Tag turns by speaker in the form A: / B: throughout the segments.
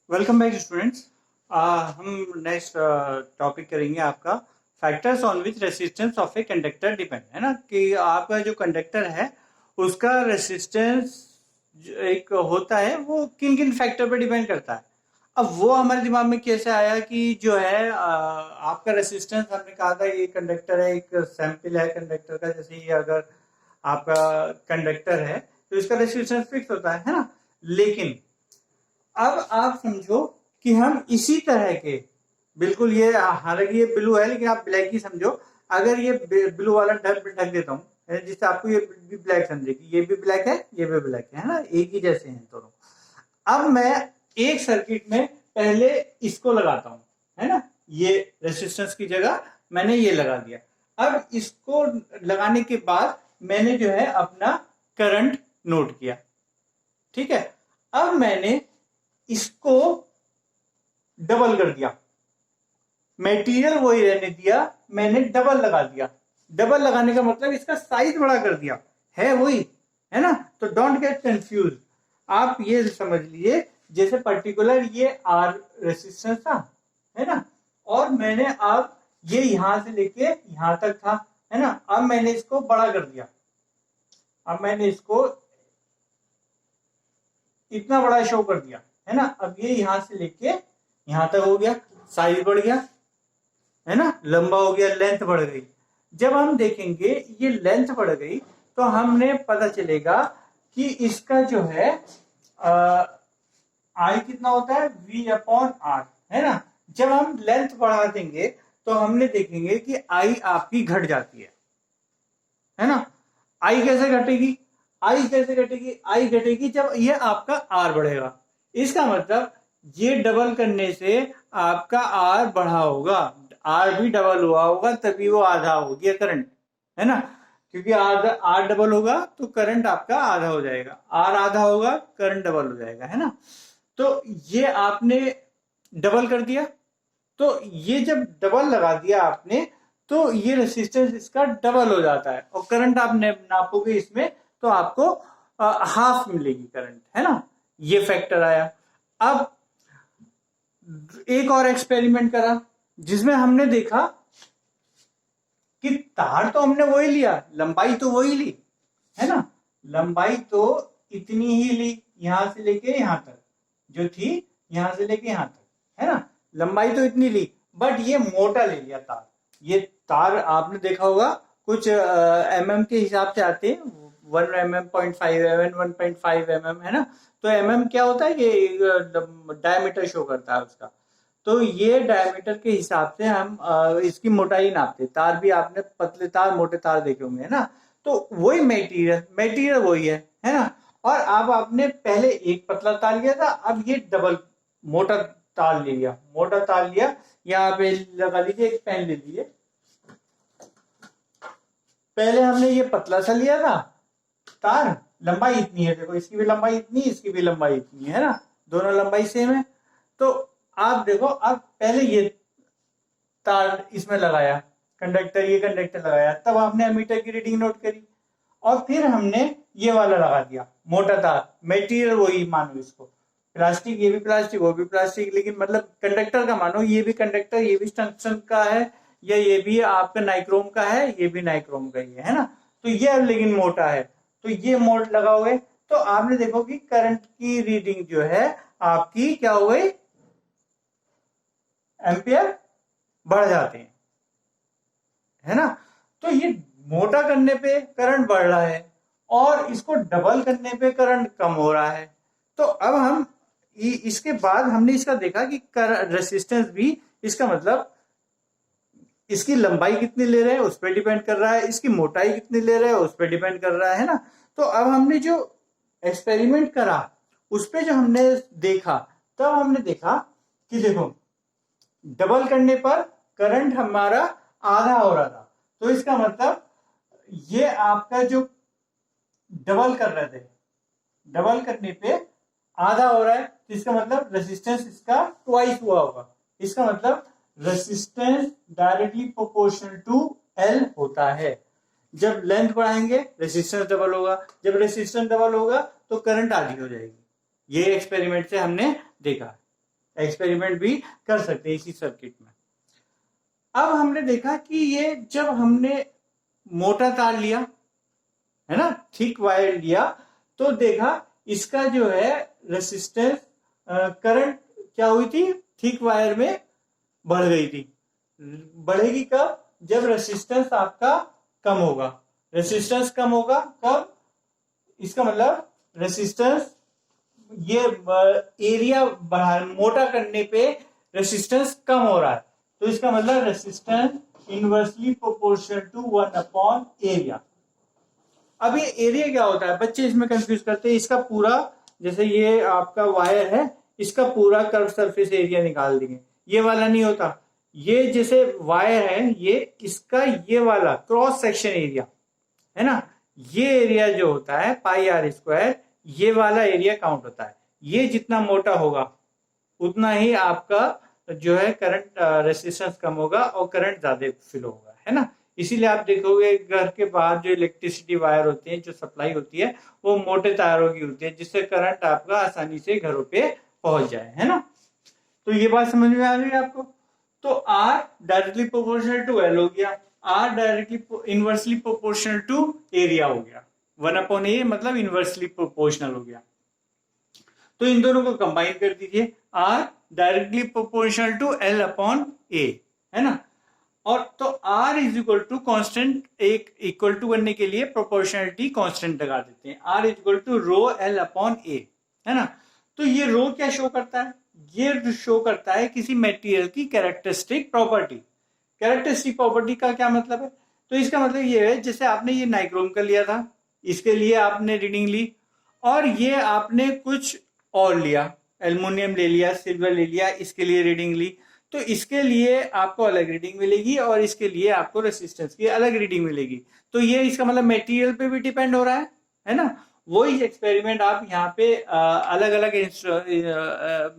A: Welcome back students. हम next topic करेंगे आपका factors on which resistance of a conductor depend, है ना, कि आपका जो कंडक्टर है उसका रेसिस्टेंस एक होता है, वो किन किन फैक्टर पर डिपेंड करता है। अब वो हमारे दिमाग में कैसे आया कि जो है आपका रेसिस्टेंस, हमने कहा था ये कंडक्टर है, एक सैंपल है कंडक्टर का। जैसे ये अगर आपका कंडक्टर है तो इसका रेसिस्टेंस फिक्स होता है ना। लेकिन अब आप समझो कि हम इसी तरह के, बिल्कुल ये हालांकि ये ब्लू है लेकिन आप ब्लैक ही समझो। अगर ये ब्लू वाला ढक देता हूँ जिससे आपको ये भी ब्लैक समझेगी, ये भी ब्लैक है, ये भी ब्लैक है ना, एक ही जैसे हैं दोनों। अब मैं एक सर्किट में पहले इसको लगाता हूं, है ना, ये रेसिस्टेंस की जगह मैंने ये लगा दिया। अब इसको लगाने के बाद मैंने जो है अपना करंट नोट किया, ठीक है। अब मैंने इसको डबल कर दिया, मटेरियल वही रहने दिया, मैंने डबल लगा दिया। डबल लगाने का मतलब इसका साइज बड़ा कर दिया, है वही, है ना। तो डोंट गेट कंफ्यूज, आप ये समझ लीजिए जैसे पर्टिकुलर ये आर रेसिस्टेंस था, है ना, और मैंने अब ये यहां से लेके यहां तक था, है ना। अब मैंने इसको बड़ा कर दिया, अब मैंने इसको इतना बड़ा शो कर दिया, है ना। अब ये यहां से लेके यहां तक हो गया, साइज बढ़ गया, है ना, लंबा हो गया, लेंथ बढ़ गई। जब हम देखेंगे ये लेंथ बढ़ गई तो हमने पता चलेगा कि इसका जो है आई कितना होता है, V अपॉन आर, है ना। जब हम लेंथ बढ़ा देंगे तो हमने देखेंगे कि आई आपकी घट जाती है ना। आई कैसे घटेगी, आई कैसे घटेगी, आई घटेगी जब ये आपका आर बढ़ेगा। इसका मतलब ये डबल करने से आपका आर बढ़ा होगा, आर भी डबल हुआ होगा, तभी वो आधा हो गया करंट, है ना। क्योंकि आर डबल होगा तो करंट आपका आधा हो जाएगा, आर आधा होगा करंट डबल हो जाएगा, है ना। तो ये आपने डबल कर दिया, तो ये जब डबल लगा दिया आपने तो ये रेसिस्टेंस इसका डबल हो जाता है, और करंट आप नापोगे इसमें तो आपको हाफ मिलेगी करंट, है ना। ये फैक्टर आया। अब एक और एक्सपेरिमेंट करा जिसमें हमने देखा कि तार तो हमने वही लिया, लंबाई तो वही ली, है ना, लंबाई तो इतनी ही ली, यहां से लेके यहां तक जो थी, यहां से लेके यहां तक, है ना, लंबाई तो इतनी ली, बट ये मोटा ले लिया तार। ये तार आपने देखा होगा कुछ mm के हिसाब से आते हैं, 1 mm, 0.5 mm, 1.5 mm, है ना। तो क्या होता है, ये डायमीटर शो करता है उसका। तो ये डायमीटर के हिसाब से हम इसकी मोटाई नापते। तार भी आपने पतले तार मोटे तार देखे होंगे, है ना। तो वही मटेरियल वही है ना। और अब आपने पहले एक पतला तार लिया था, अब ये डबल मोटा तार ले लिया, मोटा तार लिया, यहाँ पे लगा लीजिए, एक पेन ले लीजिए। पहले हमने ये पतला सा लिया था तार, लंबाई इतनी है, देखो इसकी भी लंबाई इतनी, इसकी भी लंबाई इतनी है ना, दोनों लंबाई सेम है। तो आप देखो, अब पहले ये तार इसमें लगाया, कंडक्टर, ये कंडक्टर लगाया, तब आपने एमीटर की रीडिंग नोट करी, और फिर हमने ये वाला लगा दिया मोटा तार, मटेरियल वही मानो इसको, प्लास्टिक, ये भी प्लास्टिक, वो भी प्लास्टिक, लेकिन मतलब कंडक्टर का मानो, ये भी कंडक्टर, ये भी टंगस्टन का है, या ये भी आपका नाइक्रोम का है, ये भी नाइक्रोम का ही है ना। तो ये अब लेकिन मोटा है, तो ये मोड लगाओगे तो आपने देखो कि करंट की रीडिंग जो है आपकी क्या हो गई, एम्पियर बढ़ जाते हैं, है ना। तो ये मोटा करने पे करंट बढ़ रहा है और इसको डबल करने पे करंट कम हो रहा है। तो अब हम इसके बाद हमने इसका देखा कि रेसिस्टेंस भी, इसका मतलब इसकी लंबाई कितनी ले रहे हैं उस पर डिपेंड कर रहा है, इसकी मोटाई कितनी ले रहे हैं उस पर डिपेंड कर रहा है ना। तो अब हमने जो एक्सपेरिमेंट करा उस पर जो हमने देखा, तब हमने देखा कि देखो डबल करने पर करंट हमारा आधा हो रहा था, तो इसका मतलब ये आपका जो डबल कर रहे थे, डबल करने पे आधा हो रहा है, तो इसका मतलब रेसिस्टेंस इसका ट्वाइस हुआ होगा। इसका मतलब resistance directly proportional to L होता है। जब लेंथ बढ़ाएंगे रेसिस्टेंस डबल होगा, जब रेसिस्टेंस डबल होगा तो करंट आधी हो जाएगी। ये एक्सपेरिमेंट से हमने देखा। एक्सपेरिमेंट भी कर सकते हैं इसी सर्किट में। अब हमने देखा कि ये जब हमने मोटा तार लिया है ना, थिक वायर लिया, तो देखा इसका जो है रेसिस्टेंस करंट क्या हुई थी, थिक वायर में बढ़ गई थी। बढ़ेगी कब, जब रेसिस्टेंस आपका कम होगा। रेसिस्टेंस कम होगा कब, इसका मतलब रेसिस्टेंस ये एरिया बढ़ा मोटा करने पे रेसिस्टेंस कम हो रहा है, तो इसका मतलब resistance inversely proportional to 1 upon area. अब ये एरिया क्या होता है, बच्चे इसमें कंफ्यूज करते हैं। इसका पूरा, जैसे ये आपका वायर है, इसका पूरा कर्व सरफेस एरिया निकाल देंगे, ये वाला नहीं होता। ये जैसे वायर है, ये इसका ये वाला क्रॉस सेक्शन एरिया है ना, ये एरिया जो होता है पाई आर स्क्वायर, ये वाला एरिया काउंट होता है। ये जितना मोटा होगा उतना ही आपका जो है करंट रेसिस्टेंस कम होगा और करंट ज्यादा फ्लो होगा, है ना। इसीलिए आप देखोगे घर के बाहर जो इलेक्ट्रिसिटी वायर होती है, जो सप्लाई होती है, वो मोटे तारों की होती है, जिससे करंट आपका आसानी से घरों पे पहुंच जाए, है ना। तो ये बात समझ में आ रही है आपको। तो R directly proportional to L हो गया, R directly inversely proportional to area हो गया, 1 अपॉन ए मतलब इनवर्सली प्रोपोर्शनल हो गया। तो इन दोनों को कंबाइन कर दीजिए, R directly proportional to L upon A, है ना। और तो R is equal to constant, एक इक्वल टू करने के लिए प्रोपोर्शनलिटी कॉन्स्टेंट लगा देते हैं, R is equal to rho L upon A, है ना। तो ये रो क्या शो करता है, ये शो करता है किसी मटेरियल की कैरेक्टरिस्टिक प्रॉपर्टी। कैरेक्टरिस्टिक प्रॉपर्टी का क्या मतलब है, तो इसका मतलब ये है, जैसे आपने ये नाइक्रोम का लिया था, इसके लिए आपने रीडिंग ली, और ये आपने कुछ और लिया, एल्युमिनियम ले लिया, सिल्वर ले लिया, इसके लिए रीडिंग ली, तो इसके लिए आपको अलग रीडिंग मिलेगी और इसके लिए आपको रेसिस्टेंस की अलग रीडिंग मिलेगी। तो ये इसका मतलब मटेरियल पे भी डिपेंड हो रहा है ना। वही एक्सपेरिमेंट आप यहाँ पे अलग अलग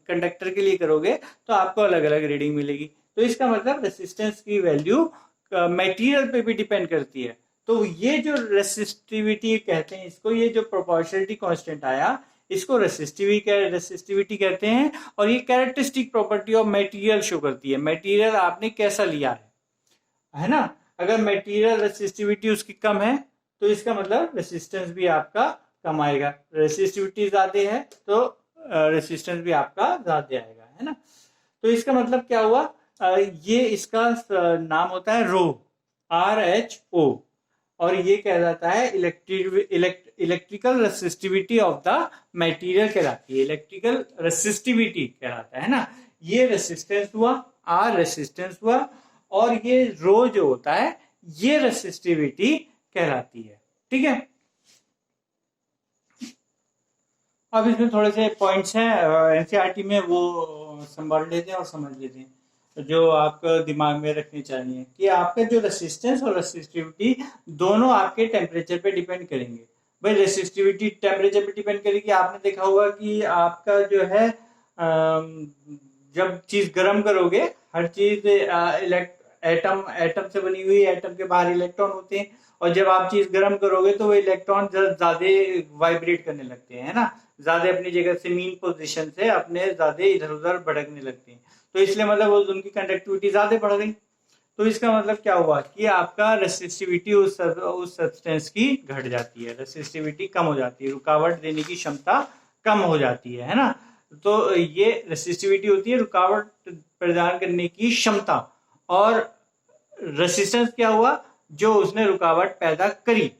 A: कंडक्टर के लिए करोगे तो आपको अलग अलग रीडिंग मिलेगी। तो इसका मतलब रेसिस्टेंस की वैल्यू मटेरियल पे भी डिपेंड करती है। तो ये जो रेसिस्टिविटी कहते हैं इसको, ये जो प्रोपोर्शनलिटी कांस्टेंट आया, इसको रेसिस्टिविटी कहते हैं। और ये characteristic property of material show करती है, मटेरियल आपने कैसा लिया है ना। अगर मटेरियल रेसिस्टिविटी उसकी कम है तो इसका मतलब रेसिस्टेंस भी आपका कम आएगा, रेसिस्टिविटी ज्यादा है तो रेसिस्टेंस भी आपका ज्यादा आएगा, है ना। तो इसका मतलब क्या हुआ, ये इसका नाम होता है रो, RHO, और ये कह जाता है electrical resistivity of the material कहलाती है, इलेक्ट्रिकल रेसिस्टिविटी कहलाता है ना। ये रेसिस्टेंस हुआ, R रेसिस्टेंस हुआ, और ये रो जो होता है ये रेसिस्टिविटी कहलाती है, ठीक है। अब इसमें थोड़े से पॉइंट्स हैं एनसीईआरटी में, वो संभाल लेते हैं और समझ लेते हैं, जो आपको दिमाग में रखनी चाहिए कि आपका जो रेसिस्टेंस और रेसिस्टिविटी दोनों आपके टेम्परेचर पे डिपेंड करेंगे। भाई रेसिस्टिविटी टेम्परेचर पे डिपेंड करेगी। आपने देखा होगा कि आपका जो है जब चीज गर्म करोगे, हर चीज एटम से बनी हुई, एटम के बाहर इलेक्ट्रॉन होते हैं, और जब आप चीज गर्म करोगे तो वो इलेक्ट्रॉन ज्यादा वाइब्रेट करने लगते हैं, है ना, ज्यादा अपनी जगह से मीन पोजीशन से अपने ज्यादा इधर उधर भड़कने लगते हैं। तो इसलिए मतलब उनकी कंडक्टिविटी ज्यादा बढ़ गई। तो इसका मतलब क्या हुआ कि आपका रेसिस्टिविटी उस सब्सटेंस की घट जाती है, रेसिस्टिविटी कम हो जाती है, रुकावट देने की क्षमता कम हो जाती है ना। तो ये रेसिस्टिविटी होती है रुकावट प्रदान करने की क्षमता, और रेसिस्टेंस क्या हुआ, जो उसने रुकावट पैदा करी,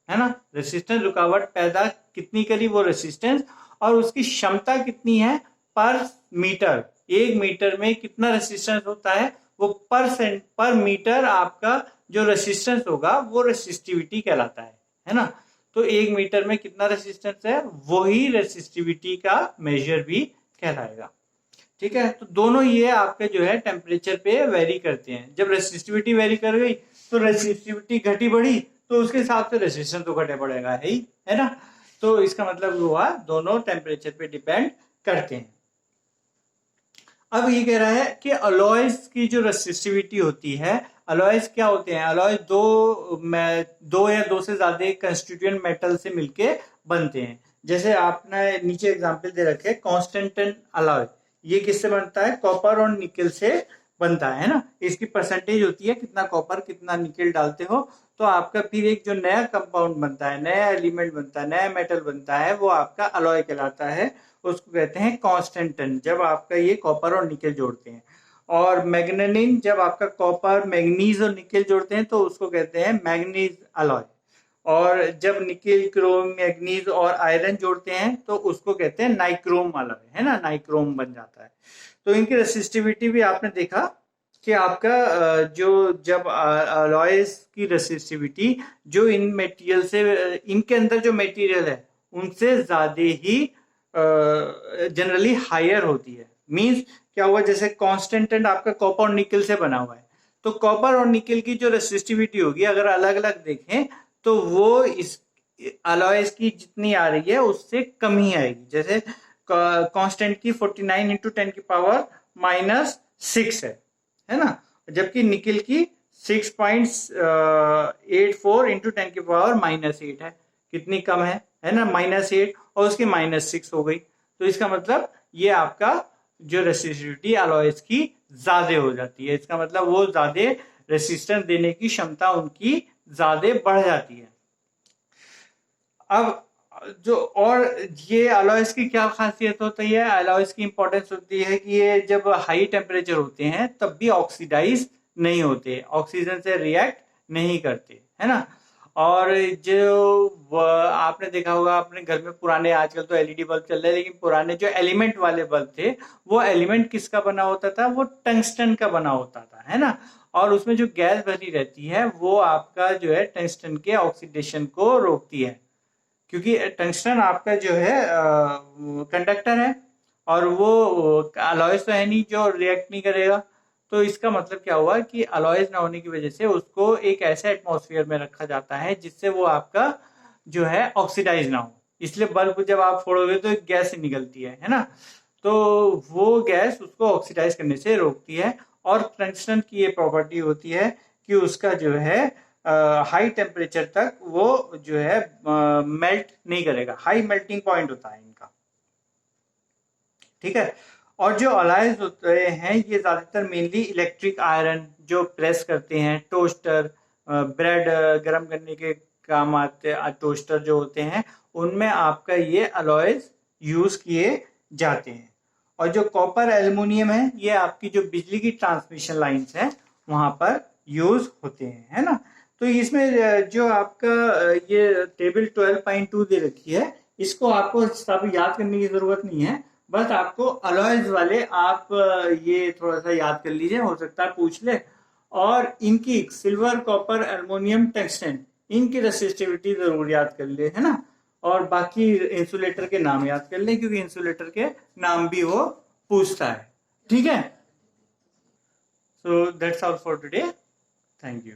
A: है ना। रेसिस्टेंस रुकावट पैदा कितनी करी वो रेसिस्टेंस, और उसकी क्षमता कितनी है पर मीटर, 1 मीटर में कितना रेसिस्टेंस होता है, वो पर मीटर आपका जो रेसिस्टेंस होगा वो रेसिस्टिविटी कहलाता है ना। तो 1 मीटर में कितना रेसिस्टेंस है, वही रेसिस्टिविटी का मेजर भी कहलाएगा, ठीक है। तो दोनों ये आपके जो है टेम्परेचर पे वेरी करते हैं। जब रेसिस्टिविटी वेरी कर गई तो रेसिस्टिविटी घटी बढ़ी, तो उसके हिसाब से रेसिस्टेंस तो घटे पड़ेगा ही, है ना। तो इसका मतलब हुआ दोनों टेम्परेचर पे डिपेंड करते हैं। अब ये कह रहा है कि अलॉयज की जो रेसिस्टिविटी होती है, अलॉयज क्या होते हैं, अलॉयज दो या दो से ज्यादा कंस्टिट्यूएंट मेटल से मिलके बनते हैं। जैसे आपने नीचे एग्जांपल दे रखे कांस्टेंट अलॉय, ये किससे बनता है? कॉपर और निकल से बनता है ना। इसकी परसेंटेज होती है कितना कॉपर कितना निकल डालते हो, तो आपका फिर एक जो नया कंपाउंड बनता है, नया एलिमेंट बनता है, नया मेटल बनता है, वो आपका अलॉय कहलाता है। उसको कहते हैं कांस्टेंटन, जब आपका ये कॉपर और निकल जोड़ते हैं। और मैग्नेनिन, जब आपका कॉपर मैग्नीज और निकल जोड़ते हैं तो उसको कहते हैं मैग्नीज अलॉय। और जब निकेल, क्रोम, मैग्नीज और आयरन जोड़ते हैं तो उसको कहते हैं नाइक्रोम अलॉय, है ना, नाइक्रोम बन जाता है। तो इनकी रेसिस्टिविटी भी आपने देखा कि आपका जो जब अलॉयज की रेसिस्टिविटी जो इन मटेरियल से, इनके अंदर जो मटेरियल है उनसे ज्यादा ही जनरली हायर होती है। मींस क्या हुआ, जैसे कांस्टेंट आपका कॉपर और निकल से बना हुआ है, तो कॉपर और निकल की जो रेसिस्टिविटी होगी अगर अलग अलग देखें तो वो इस अलॉयज की जितनी आ रही है उससे कम ही आएगी। जैसे कांस्टेंट की 49 इंटू 10 की पावर -6 है ना, जबकि निकल की 6.84 इंटू 10 की पावर -8 है। कितनी कम है ना, -8, और उसकी -6 हो गई। तो इसका मतलब ये आपका जो रेसिस्टिविटी अलॉयज की ज्यादा हो जाती है, इसका मतलब वो ज्यादा रेसिस्टेंस देने की क्षमता उनकी ज्यादा बढ़ जाती है। अब जो और ये अलॉयज की क्या खासियत होती है, अलॉयज की इंपॉर्टेंस होती है कि ये जब हाई टेम्परेचर होते हैं तब भी ऑक्सीडाइज नहीं होते, ऑक्सीजन से रिएक्ट नहीं करते, है ना। और जो आपने देखा होगा अपने घर में पुराने, आजकल तो एलईडी बल्ब चल रहे हैं, लेकिन पुराने जो एलिमेंट वाले बल्ब थे वो एलिमेंट किसका बना होता था? वो टंगस्टन का बना होता था, है ना। और उसमें जो गैस भरी रहती है वो आपका जो है टंगस्टन के ऑक्सीडेशन को रोकती है, क्योंकि टंगस्टन आपका जो है कंडक्टर है और वो अलॉयज तो है नहीं जो रिएक्ट नहीं करेगा। तो इसका मतलब क्या हुआ कि अलॉयज ना होने की वजह से उसको एक ऐसे एटमॉस्फेयर में रखा जाता है जिससे वो आपका जो है ऑक्सीडाइज ना हो। इसलिए बल्ब जब आप फोड़ोगे तो एक गैस निकलती है ना, तो वो गैस उसको ऑक्सीडाइज करने से रोकती है। और टंगस्टन की ये प्रॉपर्टी होती है कि उसका जो है हाई टेम्परेचर तक वो जो है मेल्ट नहीं करेगा, हाई मेल्टिंग पॉइंट होता है इनका, ठीक है। और जो अलॉयज होते हैं ये ज्यादातर मेनली इलेक्ट्रिक आयरन जो प्रेस करते हैं, टोस्टर, ब्रेड गर्म करने के काम आते टोस्टर जो होते हैं, उनमें आपका ये अलॉयज यूज किए जाते हैं। और जो कॉपर एल्युमिनियम है ये आपकी जो बिजली की ट्रांसमिशन लाइंस है वहां पर यूज होते हैं, है ना। तो इसमें जो आपका ये टेबल 12.2 दे रखी है, इसको आपको सब याद करने की जरूरत नहीं है, बस आपको अलॉयज वाले आप ये थोड़ा सा याद कर लीजिए, हो सकता है पूछ ले। और इनकी सिल्वर, कॉपर, एल्युमिनियम, टंगस्टन, इनकी रेसिस्टिविटी जरूर याद कर ले, है ना। और बाकी इंसुलेटर के नाम याद कर ले क्योंकि इंसुलेटर के नाम भी वो पूछता है, ठीक है। So that's all for today, thank you.